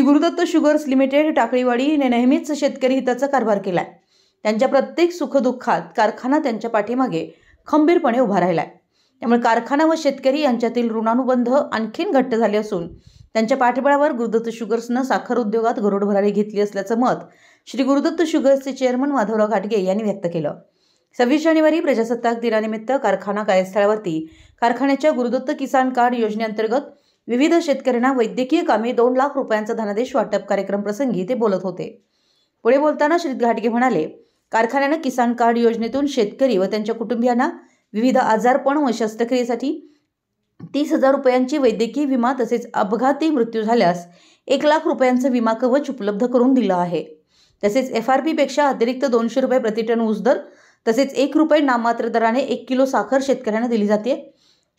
Guru Dutt sugars limited टाकळीवाडीने नेहमीच शेतकरी हिताचा कारभार केलाय। त्यांच्या प्रत्येक सुखदुःखात कारखाना त्यांच्या पाठीमागे खंबीरपणे उभा राहिलाय। त्यामुळे कारखाना व शेतकरी यांच्यातील ऋणानुबंध आणखीन घट्ट झाले असून त्यांच्या पाठबळावर गुरुदत्त शुगर्सनं साखर उद्योगात गरुड भरारी घेतली असल्याचं मत श्री गुरुदत्त शुगर्सचे चेअरमन माधवराव घाटगे यांनी व्यक्त केलं। 26 जानेवारी प्रजासत्ताक दिनानिमित्त कारखाना कार्यस्थळावरती कारखान्याच्या गुरुदत्त किसान कार्ड योजनेअंतर्गत विविध शेतकऱ्यांना वैद्यकीय कामे 2 लाख रुपयांचा धनादेश वाटप कार्यक्रम प्रसंगी ते बोलत होते। पुढे बोलताना श्री घाटगे म्हणाले, कारखान्याने किसान कार्ड योजनेतून शेतकरी व त्यांच्या कुटुंबियांना विविध आजारपण व शस्त्रक्रियेसाठी 30,000 रुपयांची वैद्यकीय विमा तसेच अपघाती मृत्यू झाल्यास 1 लाख रुपयांचा विमा कवच उपलब्ध करून दिला आहे। तसेच FRP पेक्षा अतिरिक्त 200 रुपये प्रति टन ऊस दर तसेच 1 रुपये नाममात्र दराने 1 किलो साखर शेतकऱ्यांना दिली जाते।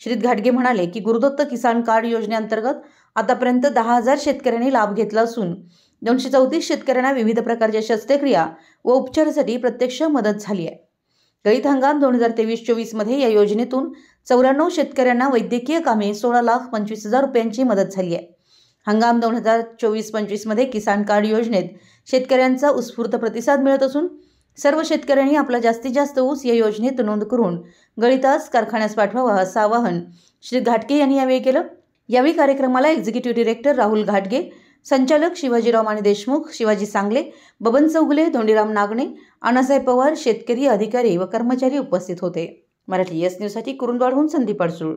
श्री घाटगे म्हणाले की गुरुदत्त किसान कार्ड योजनेअंतर्गत आतापर्यंत 10,000 शेतकऱ्यांनी लाभ घेतला असून 234 शेतकऱ्यांना विविध प्रकारच्या शस्त्रक्रिया व उपचारासाठी प्रत्यक्ष मदत झाली आहे। गळीत हंगाम 2023-24 मध्ये या योजनेतून 94 शेतकऱ्यांना वैद्यकीय कामे 16,25,000 रुपयांची मदत झाली आहे। हंगाम 2024-25 मध्ये किसान कार्ड योजनेत शेतकऱ्यांचा उत्स्फूर्त प्रतिसाद मिळत असून सर्व शेतकऱ्यांनी आपला जास्तीत जास्त ऊस या योजनेत नोंद करून गळीतास कारखान्यास पाठवावा असं आवाहन श्री घाटगे यांनी यावेळी केलं। यावेळी कार्यक्रमाला एक्झिक्युटिव्ह डायरेक्टर राहुल घाटगे, संचालक शिवाजीराव माने देशमुख, शिवाजी सांगले, बबन चौगले, धोंडीराम नागणे, अण्णासाहेब पवार, शेतकरी, अधिकारी व कर्मचारी उपस्थित होते। मराठी एस न्यूजसाठी कुरुंदवाडहून संदीप अडसूळ।